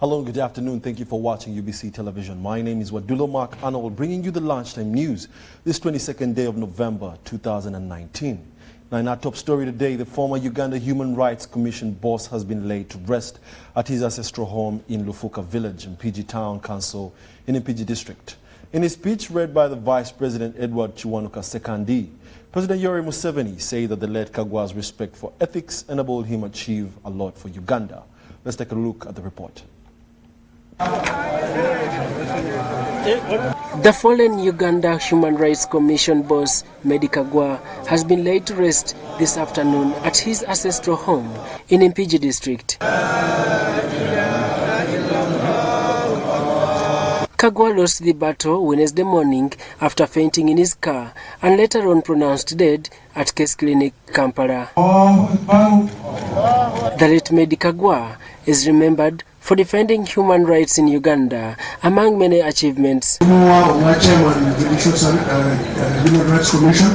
Hello, good afternoon. Thank you for watching UBC Television. My name is Wadulo Mark Arnold, bringing you the lunchtime news this 22nd day of November 2019. Now, in our top story today, the former Uganda Human Rights Commission boss has been laid to rest at his ancestral home in Lufuka Village in PG Town Council in Mpigi District. In his speech read by the Vice President Edward Kiwanuka Sekandi, President Yoweri Museveni said that the late Kagwa's respect for ethics enabled him achieve a lot for Uganda. Let's take a look at the report. The fallen Uganda Human Rights Commission boss, Meddie Kagwa, has been laid to rest this afternoon at his ancestral home in Mpigi District. Kagwa lost the battle Wednesday morning after fainting in his car and later on pronounced dead at Case Clinic, Kampala. The late Meddie Kagwa is remembered for defending human rights in Uganda, among many achievements. Chairman of the Human Rights Commission.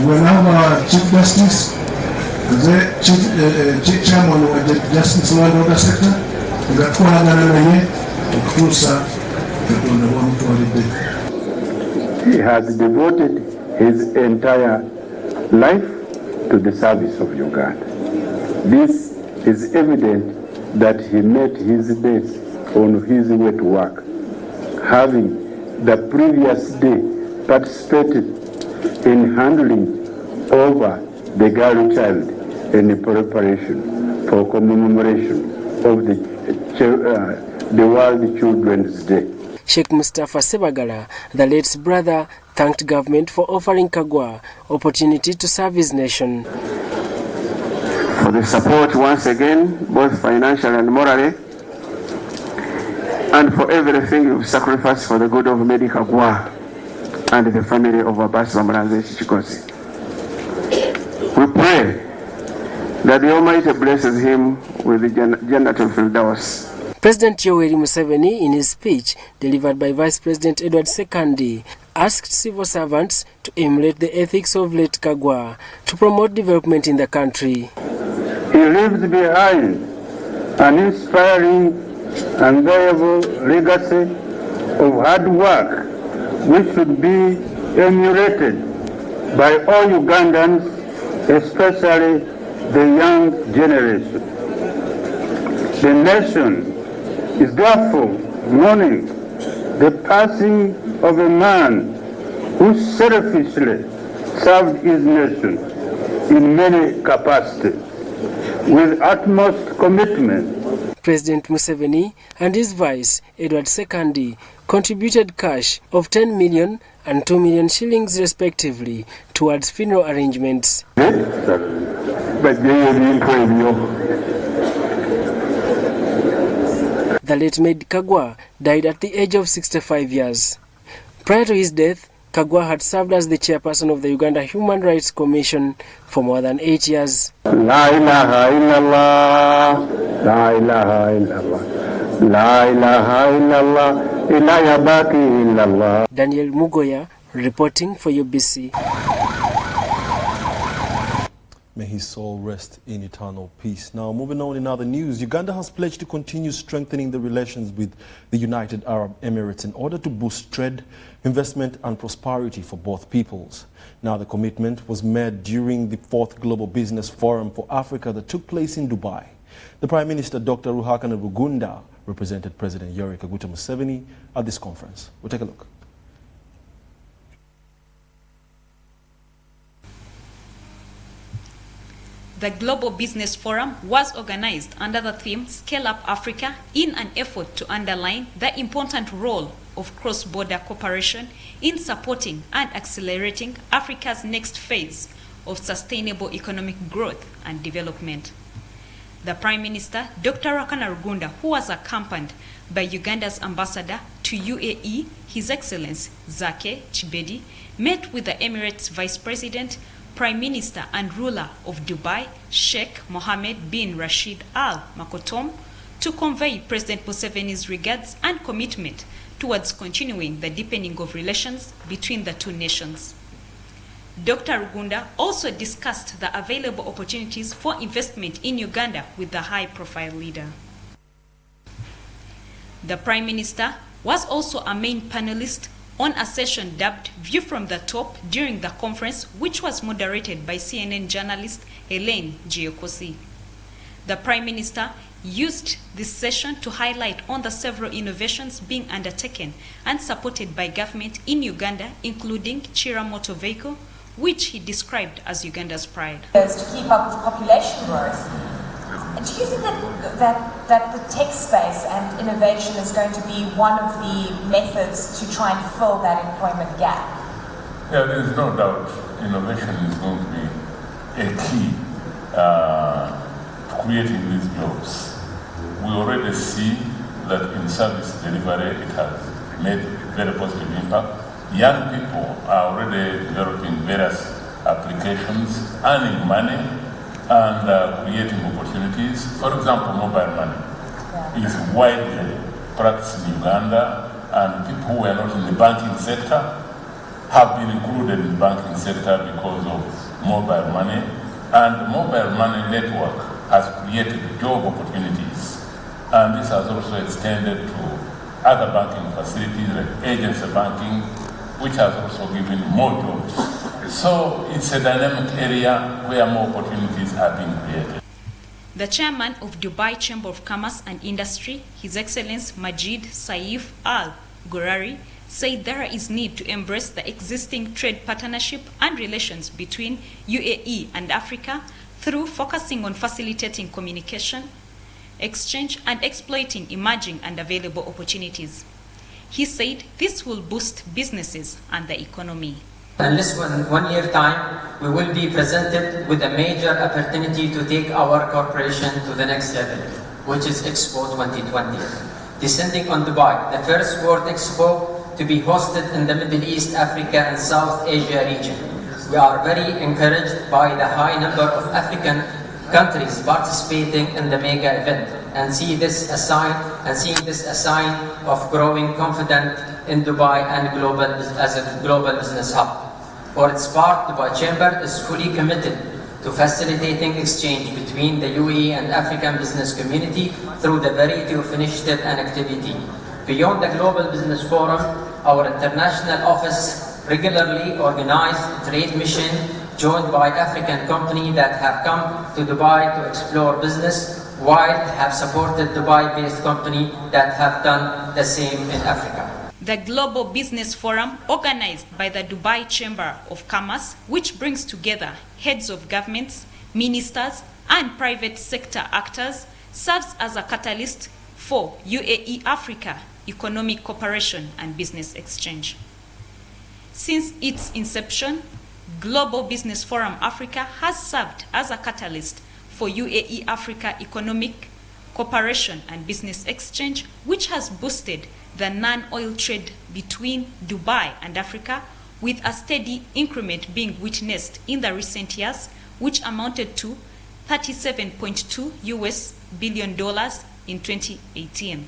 We now have Chief Justice, the Chief Chairman of the Justice and Order Sector. He has devoted his entire life to the service of Uganda. This is evident that he met his death on his way to work, having the previous day participated in handling over the girl child in preparation for commemoration of the World Children's Day. Sheikh Mustafa Sebagala, the late's brother, thanked government for offering Kagwa opportunity to serve his nation. For the support once again, both financially and morally, and for everything you've sacrificed for the good of Meddie Kagwa and the family of Abbas Bamulanze Chikosi. We pray that the Almighty blesses him with the Jannatul Firdaus. President Yoweri Museveni, in his speech delivered by Vice President Edward Sekandi, asked civil servants to emulate the ethics of late Kagwa to promote development in the country. He leaves behind an inspiring and valuable legacy of hard work which should be emulated by all Ugandans, especially the young generation. The nation is therefore mourning the passing of a man who selfishly served his nation in many capacities with utmost commitment. President Museveni and his vice, Edward Sekandi, contributed cash of 10 million and 2 million shillings respectively towards funeral arrangements. The late Meddie Kagwa died at the age of 65 years. Prior to his death, Kagwa had served as the chairperson of the Uganda Human Rights Commission for more than 8 years. La ilaha illallah, la ilaha illallah, la ilaha illallah, ilaha baki illallah. Daniel Mugoya reporting for UBC. May his soul rest in eternal peace. Now, moving on in other news, Uganda has pledged to continue strengthening the relations with the United Arab Emirates in order to boost trade, investment and prosperity for both peoples. Now, the commitment was made during the 4th Global Business Forum for Africa that took place in Dubai. The Prime Minister, Dr. Ruhakana Rugunda, represented President Yoweri Kaguta Museveni at this conference. We'll take a look. The Global Business Forum was organized under the theme Scale Up Africa in an effort to underline the important role of cross-border cooperation in supporting and accelerating Africa's next phase of sustainable economic growth and development. The Prime Minister, Dr. Ruhakana Rugunda, who was accompanied by Uganda's ambassador to UAE, His Excellency Zake Chibedi, met with the Emirates Vice President, Prime Minister and ruler of Dubai, Sheikh Mohammed bin Rashid Al Maktoum, to convey President Museveni's regards and commitment towards continuing the deepening of relations between the two nations. Dr. Rugunda also discussed the available opportunities for investment in Uganda with the high-profile leader. The Prime Minister was also a main panelist on a session dubbed View from the Top during the conference, which was moderated by CNN journalist Elaine Giocosi. The Prime Minister used this session to highlight on the several innovations being undertaken and supported by government in Uganda, including Chira Motor Vehicle, which he described as Uganda's pride. To keep up with population growth. Do you think that the tech space and innovation is going to be one of the methods to try and fill that employment gap? Yeah, there is no doubt innovation is going to be a key to creating these jobs. We already see that in service delivery it has made very positive impact. Young people are already developing various applications, earning money, and creating opportunities. For example, mobile money is widely practiced in Uganda, and people who are not in the banking sector have been included in the banking sector because of mobile money. And the mobile money network has created job opportunities. And this has also extended to other banking facilities like agency banking, which has also given more jobs. So it's a dynamic area where more opportunities are being created. The chairman of Dubai Chamber of Commerce and Industry, His Excellency Majid Saif Al Ghurari, said there is need to embrace the existing trade partnership and relations between UAE and Africa through focusing on facilitating communication, exchange, and exploiting emerging and available opportunities. He said this will boost businesses and the economy. In less than 1 year time, we will be presented with a major opportunity to take our corporation to the next level, which is Expo 2020. Descending on Dubai, the first World Expo to be hosted in the Middle East, Africa, and South Asia region. We are very encouraged by the high number of African countries participating in the mega event, and seeing this a sign of growing confidence in Dubai and as a global business hub. For its part, Dubai Chamber is fully committed to facilitating exchange between the UAE and African business community through the variety of initiative and activity. Beyond the Global Business Forum, our international office regularly organized a trade mission joined by African companies that have come to Dubai to explore business, while have supported Dubai-based companies that have done the same in Africa. The Global Business Forum, organized by the Dubai Chamber of Commerce, which brings together heads of governments, ministers, and private sector actors, serves as a catalyst for UAE Africa economic cooperation and business exchange. Since its inception, Global Business Forum Africa has served as a catalyst for UAE Africa economic cooperation and business exchange, which has boosted the non-oil trade between Dubai and Africa, with a steady increment being witnessed in the recent years, which amounted to $37.2 billion in 2018.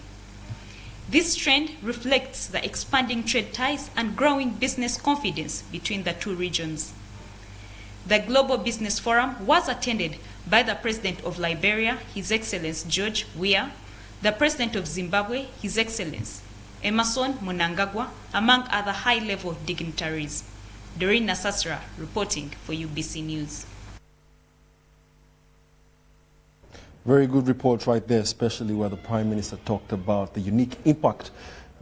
This trend reflects the expanding trade ties and growing business confidence between the two regions. The Global Business Forum was attended by the President of Liberia, His Excellency George Weah, the President of Zimbabwe, His Excellency Emerson Mnangagwa, among other high-level dignitaries. Doreen Nasasra reporting for UBC News. Very good report right there, especially where the Prime Minister talked about the unique impact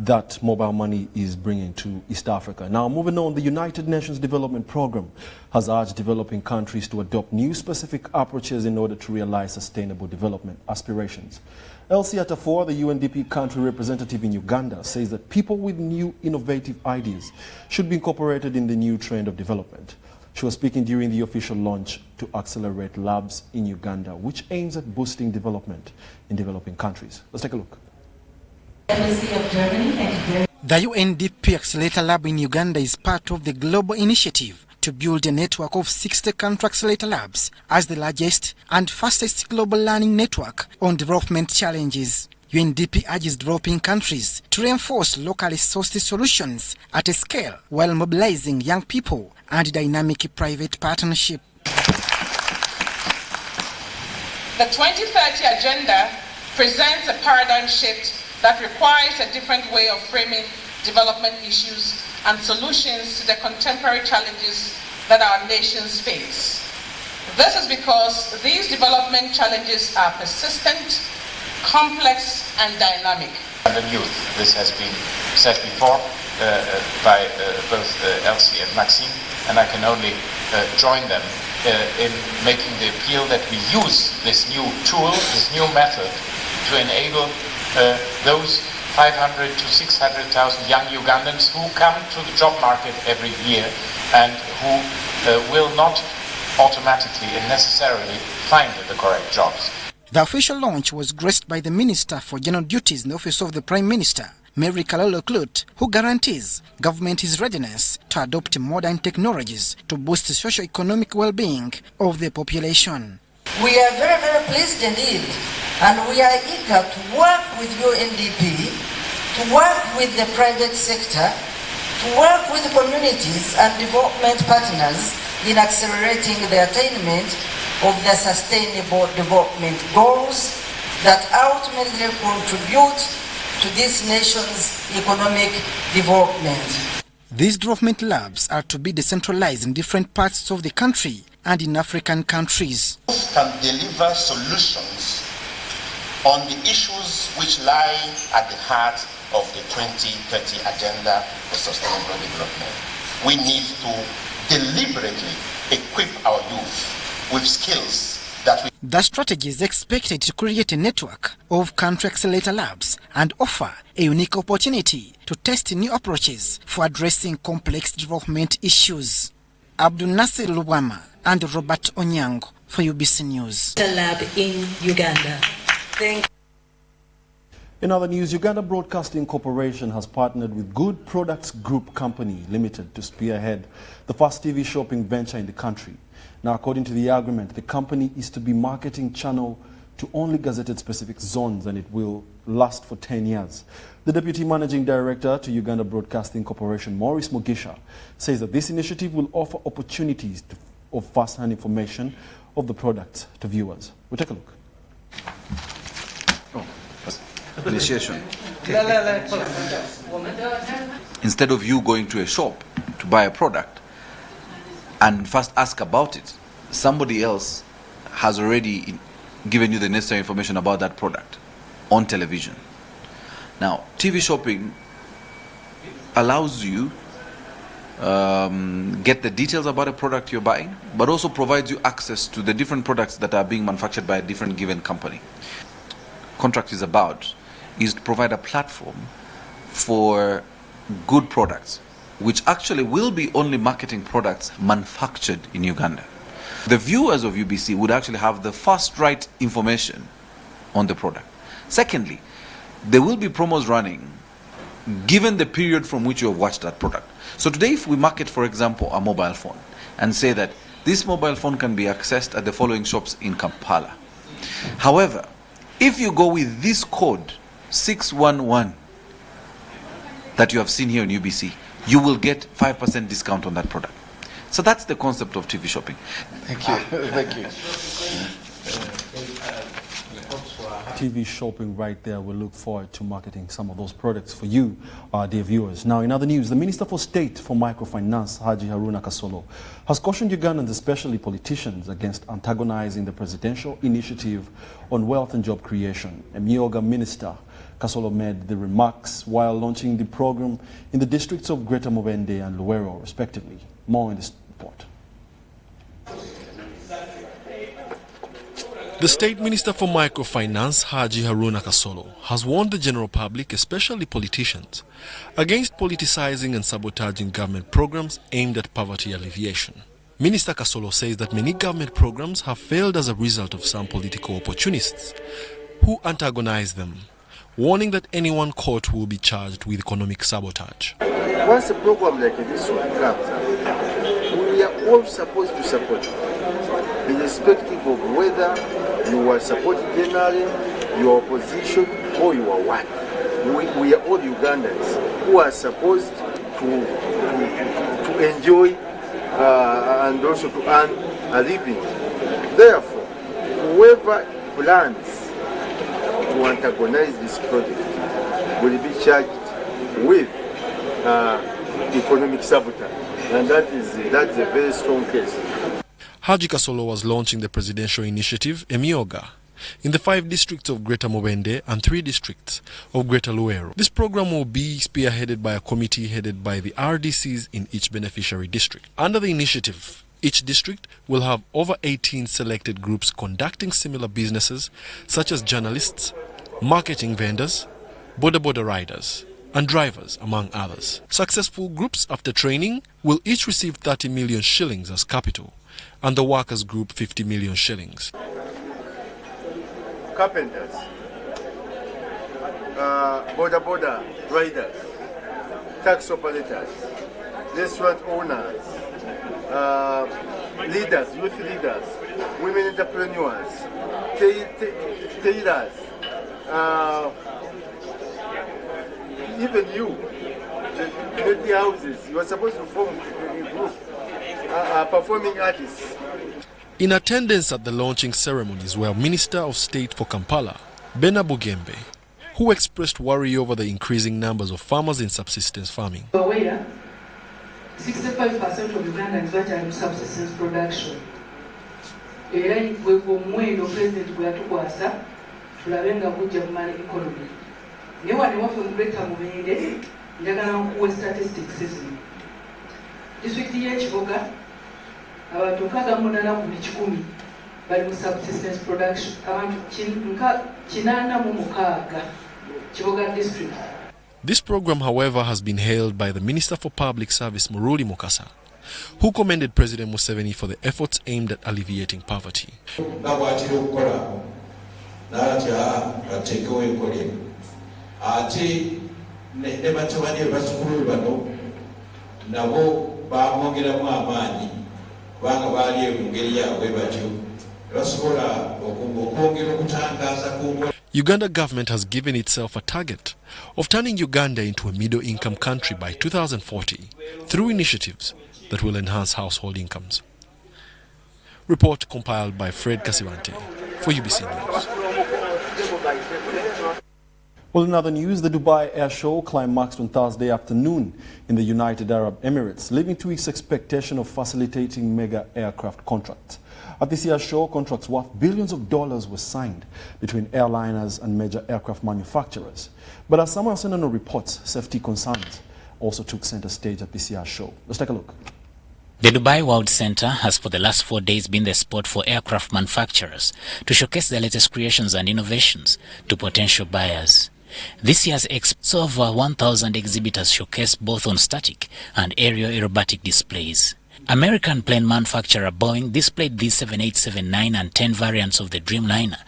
that mobile money is bringing to East Africa. Now, moving on, the United Nations Development Programme has urged developing countries to adopt new specific approaches in order to realize sustainable development aspirations. Elsie Atafor, the UNDP country representative in Uganda, says that people with new innovative ideas should be incorporated in the new trend of development. She was speaking during the official launch to Accelerate Labs in Uganda, which aims at boosting development in developing countries. Let's take a look. The UNDP Accelerator Lab in Uganda is part of the global initiative to build a network of 60 country accelerator labs as the largest and fastest global learning network on development challenges. UNDP urges developing countries to reinforce locally sourced solutions at a scale while mobilizing young people and dynamic private partnership. The 2030 Agenda presents a paradigm shift that requires a different way of framing development issues and solutions to the contemporary challenges that our nations face. This is because these development challenges are persistent, complex, and dynamic. And the youth, this has been said before by both Elsie and Maxime, and I can only join them in making the appeal that we use this new tool, this new method, to enable those 500 to 600,000 young Ugandans who come to the job market every year and who will not automatically and necessarily find the correct jobs. The official launch was graced by the Minister for General Duties in the Office of the Prime Minister, Mary Kalolo Klut, who guarantees government's readiness to adopt modern technologies to boost the socio-economic well-being of the population. We are very, very pleased indeed, and we are eager to work with UNDP, to work with the private sector, to work with communities and development partners in accelerating the attainment of the sustainable development goals that ultimately contribute to this nation's economic development. These development labs are to be decentralized in different parts of the country and in African countries. Can deliver solutions on the issues which lie at the heart of the 2030 Agenda for Sustainable Development. We need to deliberately equip our youth with skills that we... The strategy is expected to create a network of country accelerator labs and offer a unique opportunity to test new approaches for addressing complex development issues. Abdul Nasir Lubwama and Robert Onyango for UBC News. The lab in Uganda. Thank you. In other news, Uganda Broadcasting Corporation has partnered with Good Products Group Company Limited to spearhead the first TV shopping venture in the country. Now, according to the agreement, the company is to be marketing channel to only gazetted specific zones, and it will last for 10 years. The Deputy Managing Director to Uganda Broadcasting Corporation, Maurice Mugisha, says that this initiative will offer opportunities of first-hand information of the products to viewers. We'll take a look. Initiation. Instead of you going to a shop to buy a product and first ask about it, somebody else has already given you the necessary information about that product on television. Now, TV shopping allows you get the details about a product you're buying, but also provides you access to the different products that are being manufactured by a different given company. Contract is about is to provide a platform for good products, which actually will be only marketing products manufactured in Uganda. The viewers of UBC would actually have the first right information on the product. Secondly, there will be promos running given the period from which you have watched that product. So today, if we market, for example, a mobile phone and say that this mobile phone can be accessed at the following shops in Kampala. However, if you go with this code 611 that you have seen here in UBC, you will get 5% discount on that product. So that's the concept of TV shopping. Thank you. Thank you. TV shopping right there. We look forward to marketing some of those products for you, dear viewers. Now, in other news, the Minister for State for Microfinance, Haji Haruna Kasolo, has cautioned Ugandans, especially politicians, against antagonizing the presidential initiative on wealth and job creation. A Myoga minister, Kasolo made the remarks while launching the program in the districts of Greater Mubende and Luwero, respectively. More in this report. The State Minister for Microfinance, Haji Haruna Kasolo, has warned the general public, especially politicians, against politicizing and sabotaging government programs aimed at poverty alleviation. Minister Kasolo says that many government programs have failed as a result of some political opportunists who antagonize them, warning that anyone caught will be charged with economic sabotage. Once a program like this one comes up, we are all supposed to support it, irrespective of whether you are supporting NRM, your opposition, or you are what. We are all Ugandans who are supposed to enjoy and also to earn a living. Therefore, whoever plans to antagonize this project will be charged with economic sabotage, and that's a very strong case. Haji Kasolo was launching the presidential initiative Emioga in the 5 districts of Greater Mubende and 3 districts of Greater Luero. This program will be spearheaded by a committee headed by the RDCs in each beneficiary district. Under the initiative, each district will have over 18 selected groups conducting similar businesses such as journalists, marketing vendors, boda riders, and drivers, among others. Successful groups after training will each receive 30 million shillings as capital, and the workers group 50 million shillings. Carpenters, boda riders, tax operators, restaurant owners, leaders, youth leaders, women entrepreneurs, tailors, even you, the houses, you are supposed to form a group, performing artists. In attendance at the launching ceremonies were Minister of State for Kampala, Bena Bugembe, who expressed worry over the increasing numbers of farmers in subsistence farming. 65% of Ugandans are subsistence production. Era mwendo president gwatukwasa tulabenga kujja kumala economy. Ne wano wafe mu Greater Mubende njagala nkuwe statistics zino. District y'Ekiboga abantu 68 bali mu subsistence production. Abantu 86 Kiboga district. This program, however, has been hailed by the Minister for Public Service, Muruli Mukasa, who commended President Museveni for the efforts aimed at alleviating poverty. Uganda government has given itself a target of turning Uganda into a middle-income country by 2040 through initiatives that will enhance household incomes. Report compiled by Fred Kasivante for UBC News. Well, in other news, the Dubai Air Show climaxed on Thursday afternoon in the United Arab Emirates, leading to its expectation of facilitating mega aircraft contracts. At this year's show, contracts worth billions of dollars were signed between airliners and major aircraft manufacturers. But as Samuel Senano reports, safety concerns also took center stage at this year's show. Let's take a look. The Dubai World Center has for the last 4 days been the spot for aircraft manufacturers to showcase their latest creations and innovations to potential buyers. This year's expo saw over 1,000 exhibitors showcased both on static and aerial aerobatic displays. American plane manufacturer Boeing displayed these 787-9 and 10 variants of the Dreamliner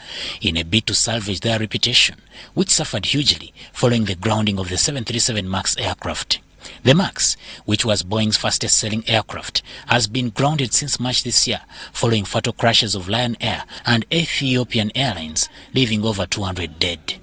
in a bid to salvage their reputation, which suffered hugely following the grounding of the 737 MAX aircraft. The MAX, which was Boeing's fastest-selling aircraft, has been grounded since March this year following fatal crashes of Lion Air and Ethiopian Airlines, leaving over 200 dead.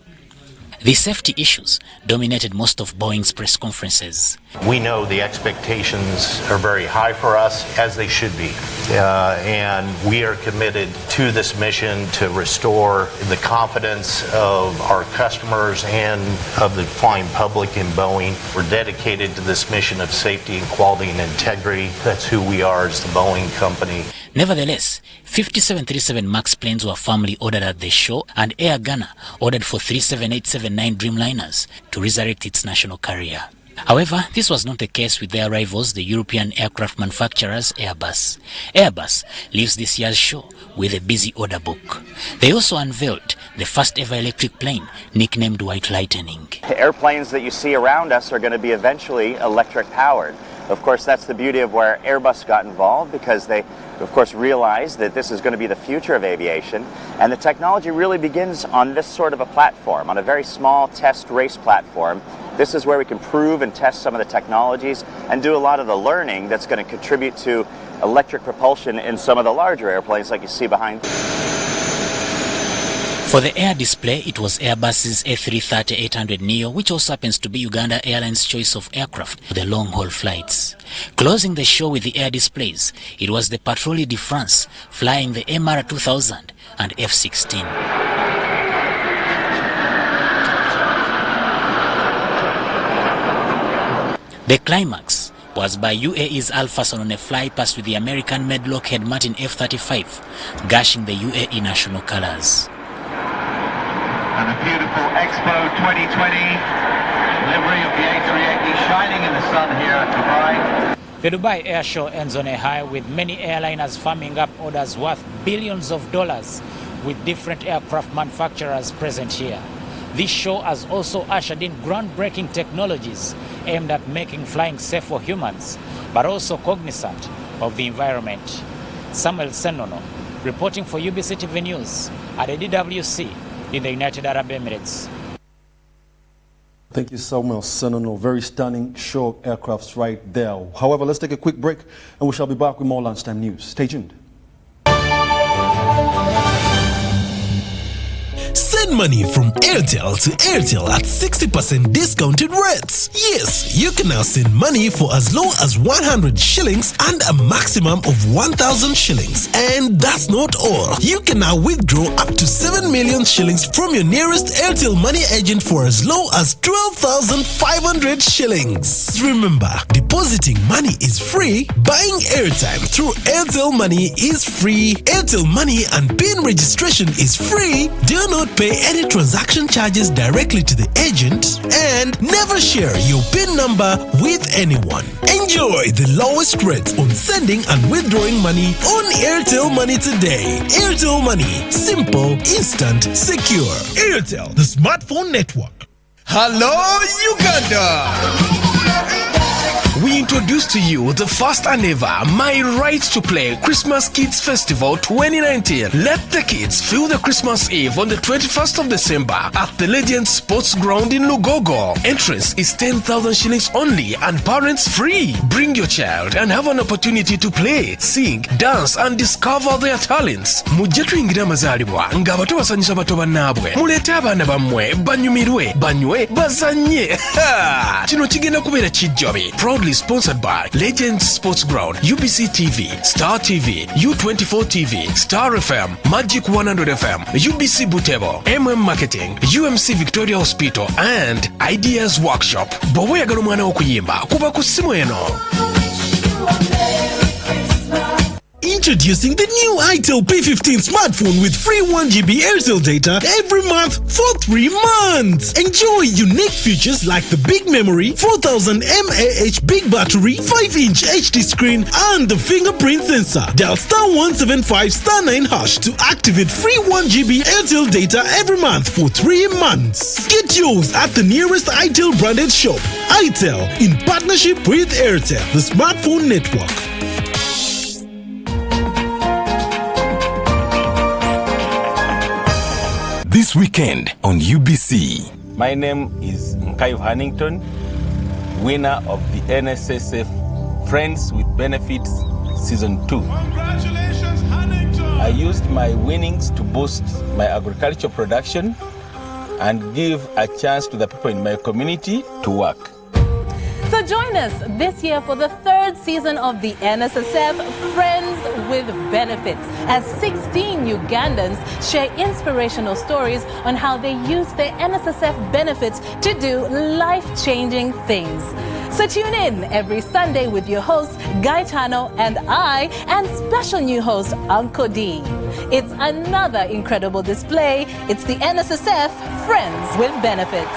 The safety issues dominated most of Boeing's press conferences. We know the expectations are very high for us, as they should be. And we are committed to this mission to restore the confidence of our customers and of the flying public in Boeing. We're dedicated to this mission of safety and quality and integrity. That's who we are as the Boeing company. Nevertheless, 50 737 MAX planes were firmly ordered at the show, and Air Ghana ordered for 3 787-9 Dreamliners to resurrect its national carrier. However, this was not the case with their rivals, the European aircraft manufacturers Airbus. Airbus leaves this year's show with a busy order book. They also unveiled the first ever electric plane, nicknamed White Lightning. The airplanes that you see around us are going to be eventually electric powered. Of course, that's the beauty of where Airbus got involved, because they, of course, realized that this is going to be the future of aviation. And the technology really begins on this sort of a platform, on a very small test race platform. This is where we can prove and test some of the technologies and do a lot of the learning that's going to contribute to electric propulsion in some of the larger airplanes like you see behind. For the air display, it was Airbus's A330-800neo, which also happens to be Uganda Airlines' choice of aircraft for the long-haul flights. Closing the show with the air displays, it was the Patrouille de France flying the MR2000 and F-16. The climax was by UAE's Alphason on a fly past with the American-made Lockheed Martin F-35, gushing the UAE national colors. And a beautiful Expo 2020 delivery of the A380 shining in the sun here at Dubai. The Dubai Air Show ends on a high with many airliners firming up orders worth billions of dollars with different aircraft manufacturers present here. This show has also ushered in groundbreaking technologies aimed at making flying safe for humans, but also cognizant of the environment. Samuel Senono, reporting for UBC TV News at the DWC in the United Arab Emirates. Thank you, Samuel Senono. Very stunning show of aircrafts right there. However, let's take a quick break and we shall be back with more lunchtime news. Stay tuned. Send money from Airtel to Airtel at 60% discounted rates. Yes, you can now send money for as low as 100 shillings and a maximum of 1,000 shillings. And that's not all. You can now withdraw up to 7 million shillings from your nearest Airtel money agent for as low as 12,500 shillings. Remember, depositing money is free, buying airtime through Airtel Money is free, Airtel Money and PIN registration is free. Do not pay any transaction charges directly to the agent, and never share your PIN number with anyone. Enjoy the lowest rates on sending and withdrawing money on Airtel Money today. Airtel Money, simple, instant, secure. Airtel, the smartphone network. Hello, Uganda! We introduce to you the first and ever My Right to Play Christmas Kids Festival 2019. Let the kids feel the Christmas Eve on the 21st of December at the Legend Sports Ground in Lugogo. Entrance is 10,000 shillings only and parents free. Bring your child and have an opportunity to play, sing, dance and discover their talents. Mujje tuyingira amazaalibwa ng'abato basanyusa bato bannaabwe. Muleete abaana bammwe banyumirwe, banywe, bazanye. Kino kigenda kubeera kijjobe. Proudly sponsored by Legend Sports Ground, UBC TV, Star TV, U24 TV, Star FM, Magic 100 FM, UBC Butebo, Marketing, UMC Victoria Hospital, and Ideas Workshop. Bw'oba oyagala omwana okuyimba kuba ku ssimu eno. Introducing the new itel P15 smartphone with free 1GB Airtel data every month for 3 months. Enjoy unique features like the big memory, 4000 mAh big battery, 5-inch HD screen, and the fingerprint sensor. Dial *175 *9# to activate free 1GB Airtel data every month for 3 months. Get yours at the nearest itel branded shop. itel, in partnership with Airtel, the smartphone network. This weekend on UBC. My name is Nkayo Hannington, winner of the NSSF Friends with Benefits Season 2. Congratulations, Hannington! I used my winnings to boost my agricultural production and give a chance to the people in my community to work. So join us this year for the 3rd season of the NSSF Friends with Benefits, as 16 Ugandans share inspirational stories on how they use their NSSF benefits to do life-changing things. So tune in every Sunday with your host, Gaetano, and I, and special new host, Uncle D. It's another incredible display. It's the NSSF Friends with Benefits.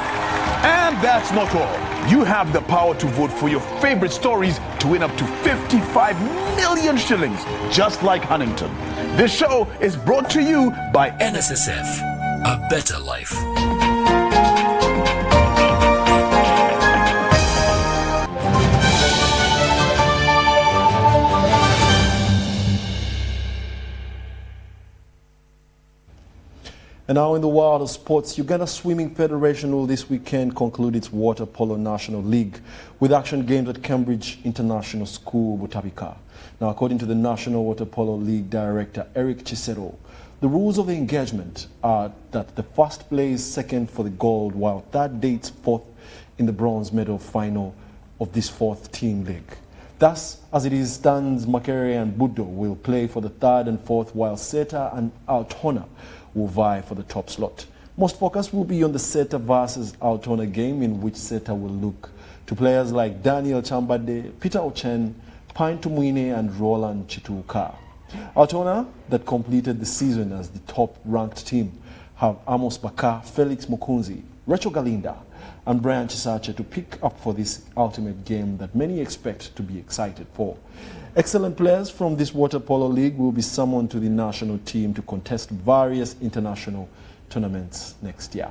And that's not all. You have the power to vote for your favorite stories to win up to 55 million shillings, just like Huntington. This show is brought to you by NSSF, a better life. And now in the world of sports, Uganda Swimming Federation will this weekend conclude its Water Polo National League with action games at Cambridge International School, Butabika. Now, according to the National Water Polo League Director, Eric Chisero, the rules of the engagement are that the first plays second for the gold, while third dates fourth in the bronze medal final of this 4th team league. Thus, as it is, stands Makere and Budo will play for the 3rd and 4th, while Seta and Altona will vie for the top slot. Most focus will be on the Seta versus Altona game, in which Seta will look to players like Daniel Chambade, Peter Ochen, Pine Tumuine and Roland Chituka. Altona, that completed the season as the top-ranked team, have Amos Bakar, Felix Mukunzi, Recho Galinda, and Brian Chisache to pick up for this ultimate game that many expect to be excited for. Excellent players from this water polo league will be summoned to the national team to contest various international tournaments next year.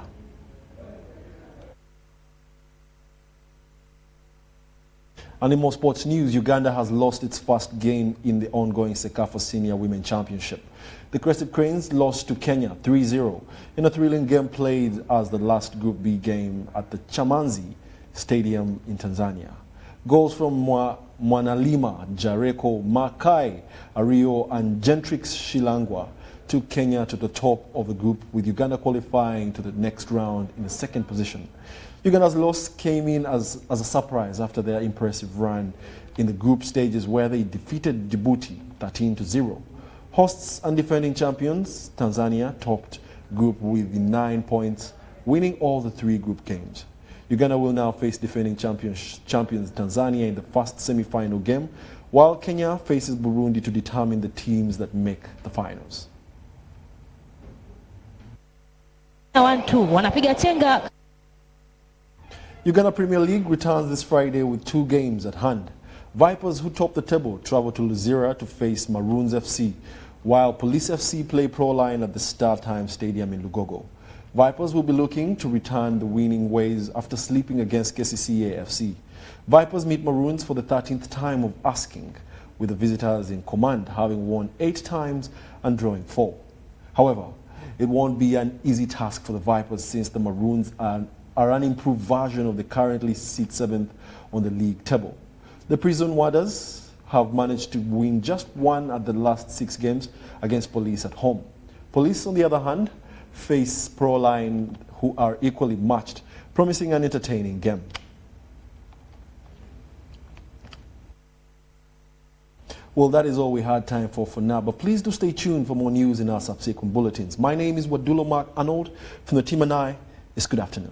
And in more sports news, Uganda has lost its first game in the ongoing Sekafa Senior Women Championship. The Crested Cranes lost to Kenya 3-0 in a thrilling game played as the last Group B game at the Chamanzi Stadium in Tanzania. Goals from Mwanalima, Jareko, Makai, Ario and Gentrix Shilangwa took Kenya to the top of the group, with Uganda qualifying to the next round in the second position. Uganda's loss came in as a surprise after their impressive run in the group stages, where they defeated Djibouti 13-0. Hosts and defending champions, Tanzania topped group with 9 points, winning all the 3 group games. Uganda will now face defending champions Tanzania in the first semi-final game, while Kenya faces Burundi to determine the teams that make the finals. 1-2 wanapiga chenga. Uganda Premier League returns this Friday with 2 games at hand. Vipers, who top the table, travel to Luzira to face Maroons FC, while Police FC play Proline at the StarTime Stadium in Lugogo. Vipers will be looking to return the winning ways after sleeping against KCCA FC. Vipers meet Maroons for the 13th time of asking, with the visitors in command having won 8 times and drawing 4. However, it won't be an easy task for the Vipers, since the Maroons are an improved version of the currently seated 7th on the league table. The Prison Warders have managed to win just 1 at the last 6 games against Police at home. Police, on the other hand, face Proline, who are equally matched, promising an entertaining game. Well, that is all we had time for now, but please do stay tuned for more news in our subsequent bulletins. My name is Wadulo Mark Arnold. From the team and I, it's good afternoon.